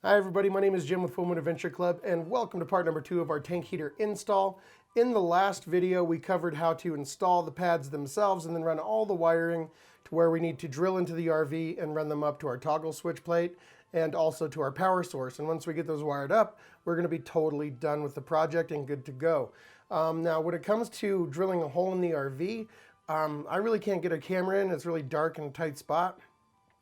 Hi everybody, my name is Jim with Full Moon Adventure Club and welcome to part number 2 of our tank heater install. In the last video we covered how to install the pads themselves and then run all the wiring to where we need to drill into the RV and run them up to our toggle switch plate and also to our power source. And once we get those wired up, we're going to be totally done with the project and good to go. Now when it comes to drilling a hole in the RV, I really can't get a camera in. It's really dark and a tight spot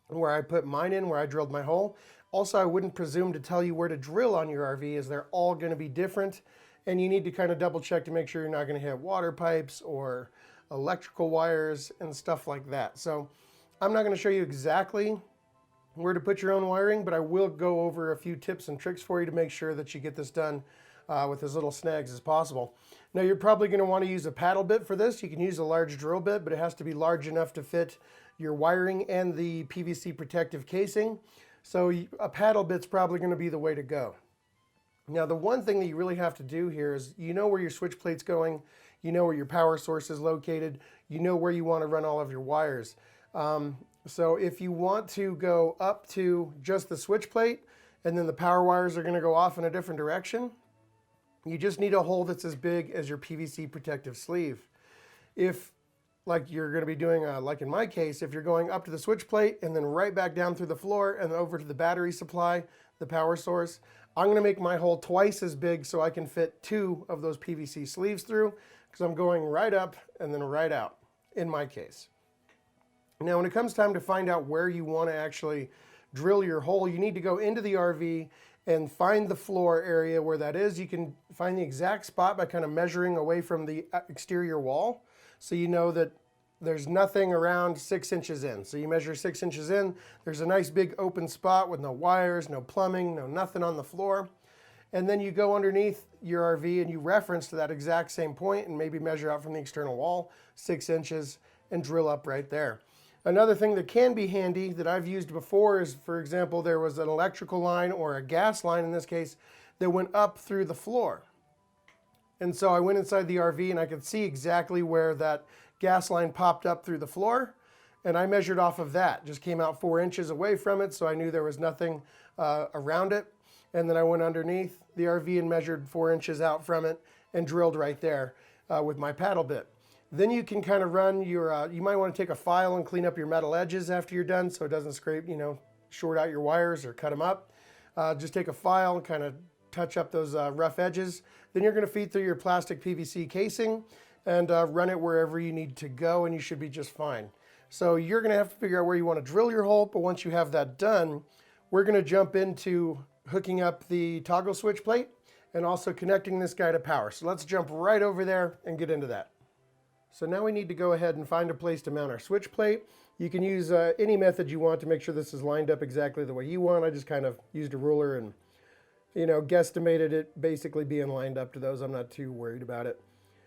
where I put mine in, where I drilled my hole. Also, I wouldn't presume to tell you where to drill on your RV as they're all going to be different. And you need to kind of double check to make sure you're not going to hit water pipes or electrical wires and stuff like that. So I'm not going to show you exactly where to put your own wiring, but I will go over a few tips and tricks for you to make sure that you get this done with as little snags as possible. Now you're probably going to want to use a paddle bit for this. You can use a large drill bit, but it has to be large enough to fit your wiring and the PVC protective casing. So a paddle bit's probably going to be the way to go. Now the one thing that you really have to do here is you know where your switch plate's going, you know where your power source is located, you know where you want to run all of your wires. So if you want to go up to just the switch plate and then the power wires are going to go off in a different direction, you just need a hole that's as big as your PVC protective sleeve. If like you're going to be doing, like in my case, if you're going up to the switch plate and then right back down through the floor and over to the battery supply, the power source, I'm going to make my hole twice as big so I can fit 2 of those PVC sleeves through because I'm going right up and then right out in my case. Now when it comes time to find out where you want to actually drill your hole, you need to go into the RV and find the floor area where that is. You can find the exact spot by kind of measuring away from the exterior wall. So you know that there's nothing around 6 inches in. So you measure 6 inches in, there's a nice big open spot with no wires, no plumbing, no nothing on the floor. And then you go underneath your RV and you reference to that exact same point and maybe measure out from the external wall 6 inches and drill up right there. Another thing that can be handy that I've used before is, for example, there was an electrical line or a gas line in this case that went up through the floor. And so I went inside the RV and I could see exactly where that gas line popped up through the floor. And I measured off of that, just came out 4 inches away from it. So I knew there was nothing around it. And then I went underneath the RV and measured 4 inches out from it and drilled right there with my paddle bit. Then you can kind of run your, you might want to take a file and clean up your metal edges after you're done so it doesn't scrape, short out your wires or cut them up. Just take a file and kind of touch up those rough edges. Then you're going to feed through your plastic PVC casing and run it wherever you need to go and you should be just fine. So you're going to have to figure out where you want to drill your hole, but once you have that done, we're going to jump into hooking up the toggle switch plate and also connecting this guy to power. So let's jump right over there and get into that. So now we need to go ahead and find a place to mount our switch plate. You can use any method you want to make sure this is lined up exactly the way you want. I just kind of used a ruler and guesstimated it basically being lined up to those. I'm not too worried about it.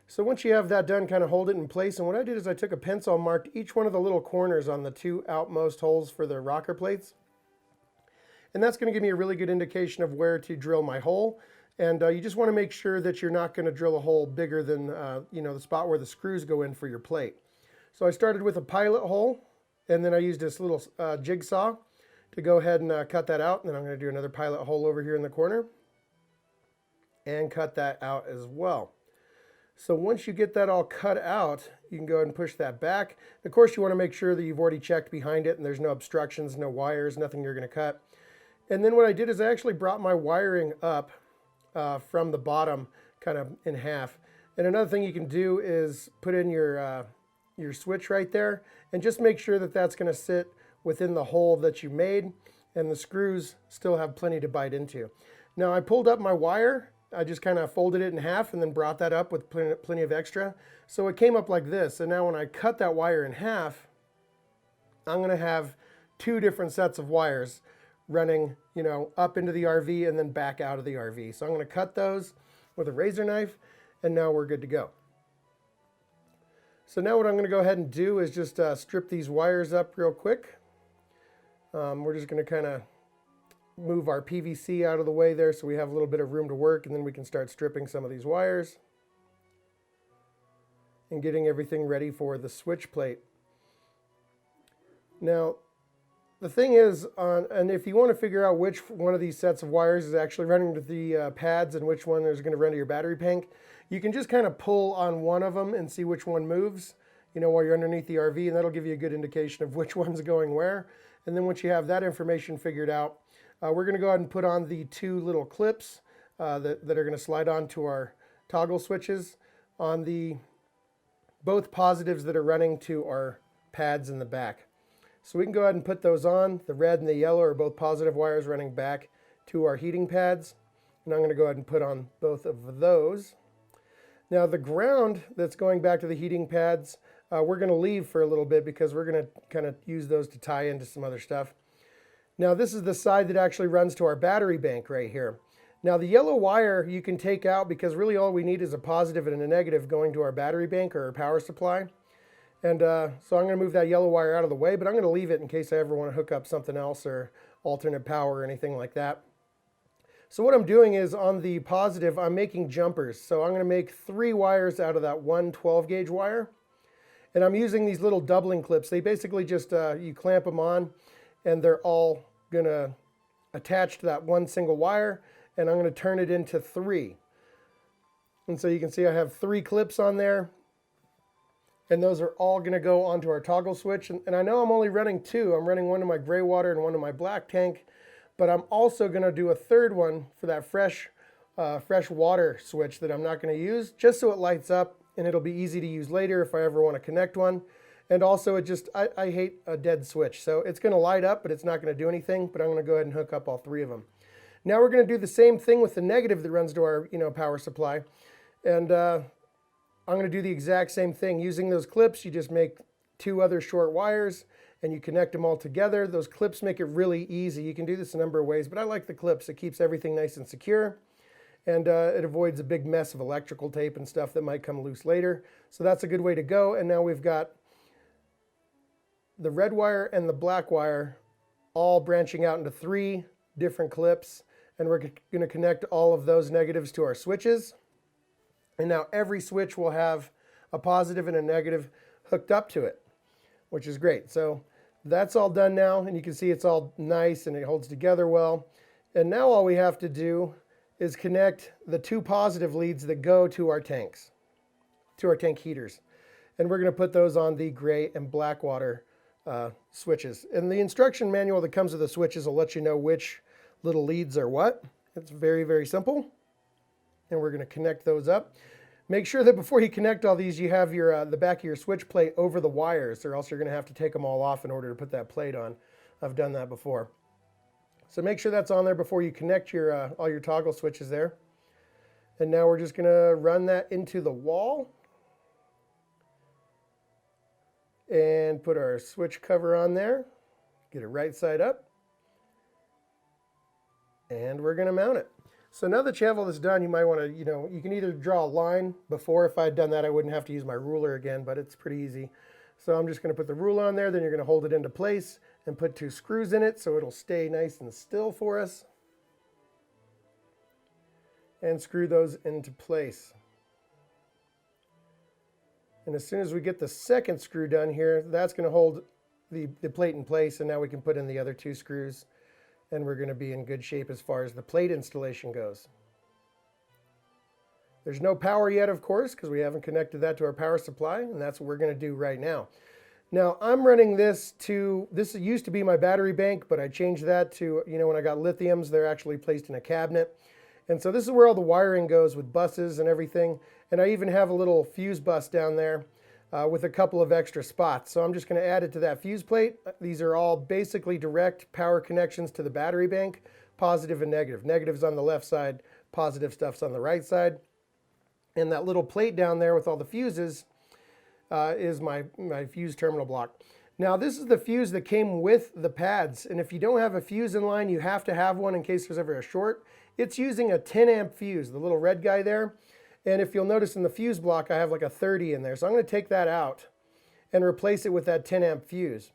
So once you have that done, kind of hold it in place. And what I did is I took a pencil and marked each one of the little corners on the 2 outmost holes for the rocker plates. And that's going to give me a really good indication of where to drill my hole. And you just want to make sure that you're not going to drill a hole bigger than, the spot where the screws go in for your plate. So I started with a pilot hole, and then I used this little jigsaw to go ahead and cut that out. And then I'm going to do another pilot hole over here in the corner and cut that out as well. So once you get that all cut out, you can go ahead and push that back. Of course, you want to make sure that you've already checked behind it and there's no obstructions, no wires, nothing you're going to cut. And then what I did is I actually brought my wiring up from the bottom kind of in half. And another thing you can do is put in your switch right there and just make sure that that's going to sit within the hole that you made and the screws still have plenty to bite into. Now I pulled up my wire, I just kind of folded it in half and then brought that up with plenty of extra. So it came up like this. And now when I cut that wire in half, I'm going to have 2 different sets of wires running, up into the RV and then back out of the RV. So I'm going to cut those with a razor knife and now we're good to go. So now what I'm going to go ahead and do is just strip these wires up real quick. We're just going to kind of move our PVC out of the way there so we have a little bit of room to work, and then we can start stripping some of these wires and getting everything ready for the switch plate. Now, the thing is, and if you want to figure out which one of these sets of wires is actually running to the pads and which one is going to run to your battery bank, you can just kind of pull on one of them and see which one moves, you know, while you're underneath the RV, and that'll give you a good indication of which one's going where. And then once you have that information figured out, we're going to go ahead and put on the two little clips that are going to slide onto our toggle switches on the both positives that are running to our pads in the back. So we can go ahead and put those on. The red and the yellow are both positive wires running back to our heating pads. And I'm going to go ahead and put on both of those. Now the ground that's going back to the heating pads, we're going to leave for a little bit because we're going to kind of use those to tie into some other stuff. Now this is the side that actually runs to our battery bank right here. Now the yellow wire you can take out because really all we need is a positive and a negative going to our battery bank or our power supply. And so I'm going to move that yellow wire out of the way, but I'm going to leave it in case I ever want to hook up something else or alternate power or anything like that. So what I'm doing is on the positive, I'm making jumpers. So I'm going to make 3 wires out of that one 12 gauge wire. And I'm using these little doubling clips. They basically just, you clamp them on and they're all going to attach to that one single wire. And I'm going to turn it into 3. And so you can see I have 3 clips on there. And those are all going to go onto our toggle switch. And I know I'm only running 2. I'm running one to my gray water and one to my black tank. But I'm also going to do a third one for that fresh water switch that I'm not going to use, just so it lights up and it'll be easy to use later if I ever want to connect one. And also I hate a dead switch. So it's going to light up, but it's not going to do anything. But I'm going to go ahead and hook up all 3 of them. Now we're going to do the same thing with the negative that runs to our power supply. And I'm going to do the exact same thing. Using those clips, you just make 2 other short wires and you connect them all together. Those clips make it really easy. You can do this a number of ways, but I like the clips. It keeps everything nice and secure, and it avoids a big mess of electrical tape and stuff that might come loose later. So that's a good way to go. And now we've got the red wire and the black wire all branching out into 3 different clips, and we're going to connect all of those negatives to our switches. And now every switch will have a positive and a negative hooked up to it, which is great. So that's all done now, and you can see it's all nice and it holds together well. And now all we have to do is connect the 2 positive leads that go to our tanks, to our tank heaters. And we're going to put those on the gray and black water switches. And the instruction manual that comes with the switches will let you know which little leads are what. It's very, very simple. And we're going to connect those up. Make sure that before you connect all these, you have your the back of your switch plate over the wires, or else you're going to have to take them all off in order to put that plate on. I've done that before. So make sure that's on there before you connect your all your toggle switches there. And now we're just going to run that into the wall and put our switch cover on there. Get it right side up. And we're going to mount it. So now that you have all this done, you might want to, you can either draw a line before. If I had done that, I wouldn't have to use my ruler again, but it's pretty easy. So I'm just going to put the ruler on there, then you're going to hold it into place and put 2 screws in it so it'll stay nice and still for us. And screw those into place. And as soon as we get the second screw done here, that's going to hold the plate in place, and now we can put in the other 2 screws. And we're going to be in good shape as far as the plate installation goes. There's no power yet, of course, because we haven't connected that to our power supply, and that's what we're going to do right now. Now, I'm running this used to be my battery bank, but I changed that to, when I got lithiums, they're actually placed in a cabinet. And so this is where all the wiring goes with buses and everything. And I even have a little fuse bus down there with a couple of extra spots. So I'm just going to add it to that fuse plate. These are all basically direct power connections to the battery bank, positive and negative. Negative's on the left side, positive stuff's on the right side. And that little plate down there with all the fuses is my fuse terminal block. Now this is the fuse that came with the pads. And if you don't have a fuse in line, you have to have one in case there's ever a short. It's using a 10 amp fuse, the little red guy there. And if you'll notice in the fuse block, I have like a 30 in there. So I'm going to take that out and replace it with that 10 amp fuse.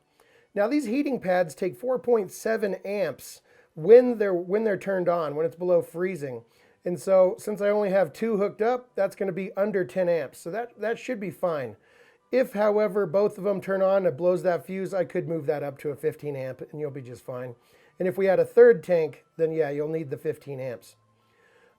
Now these heating pads take 4.7 amps when they're turned on, when it's below freezing. And so since I only have 2 hooked up, that's going to be under 10 amps. So that should be fine. If, however, both of them turn on, it blows that fuse, I could move that up to a 15 amp and you'll be just fine. And if we had a third tank, then yeah, you'll need the 15 amps.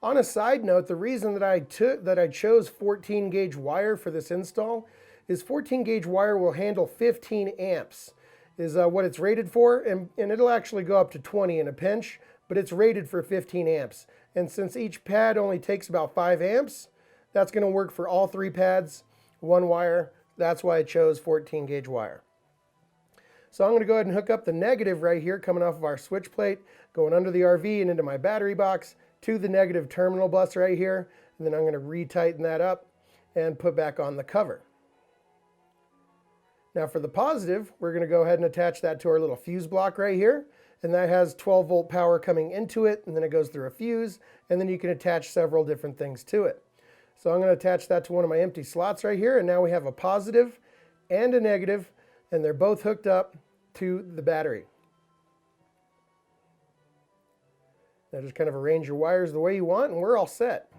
On a side note, the reason that I chose 14 gauge wire for this install is 14 gauge wire will handle 15 amps is what it's rated for, and it'll actually go up to 20 in a pinch, but it's rated for 15 amps. And since each pad only takes about 5 amps, that's going to work for all 3 pads, one wire. That's why I chose 14 gauge wire. So I'm going to go ahead and hook up the negative right here coming off of our switch plate, going under the RV and into my battery box to the negative terminal bus right here. And then I'm going to retighten that up and put back on the cover. Now for the positive, we're going to go ahead and attach that to our little fuse block right here. And that has 12 volt power coming into it, and then it goes through a fuse, and then you can attach several different things to it. So I'm going to attach that to one of my empty slots right here, and now we have a positive and a negative, and they're both hooked up to the battery. Now just kind of arrange your wires the way you want, and we're all set.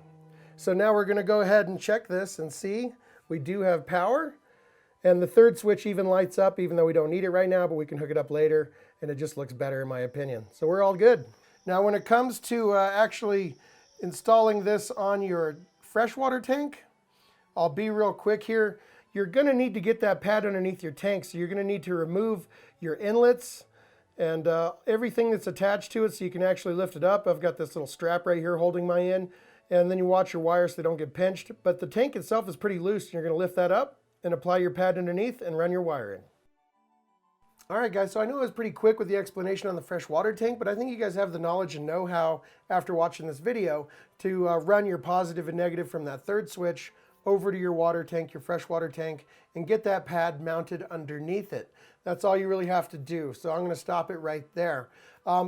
So now we're going to go ahead and check this and see we do have power, and the third switch even lights up, even though we don't need it right now, but we can hook it up later, and it just looks better in my opinion. So we're all good. Now when it comes to actually installing this on your freshwater tank, I'll be real quick here. You're going to need to get that pad underneath your tank, so you're going to need to remove your inlets and everything that's attached to it so you can actually lift it up. I've got this little strap right here holding my end, and then you watch your wires so they don't get pinched. But the tank itself is pretty loose, and you're going to lift that up and apply your pad underneath and run your wire in. All right, guys, so I know I was pretty quick with the explanation on the freshwater tank, but I think you guys have the knowledge and know-how after watching this video to run your positive and negative from that third switch over to your water tank, your freshwater tank, and get that pad mounted underneath it. That's all you really have to do. So I'm going to stop it right there.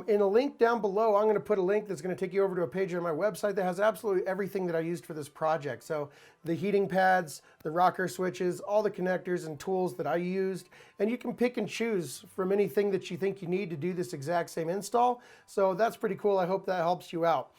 In a link down below, I'm going to put a link that's going to take you over to a page on my website that has absolutely everything that I used for this project. So the heating pads, the rocker switches, all the connectors and tools that I used. And you can pick and choose from anything that you think you need to do this exact same install. So that's pretty cool. I hope that helps you out.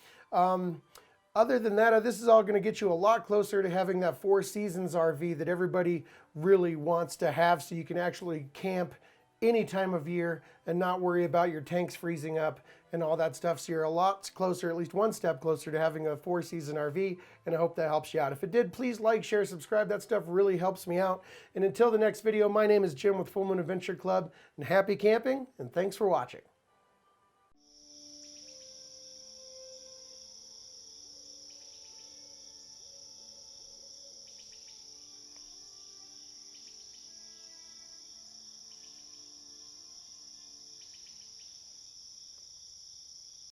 Other than that, this is all going to get you a lot closer to having that 4 Seasons RV that everybody really wants to have, so you can actually camp any time of year and not worry about your tanks freezing up and all that stuff. So you're a lot closer, at least one step closer to having a 4 Season RV, and I hope that helps you out. If it did, please like, share, subscribe. That stuff really helps me out. And until the next video, my name is Jim with Full Moon Adventure Club, and happy camping, and thanks for watching.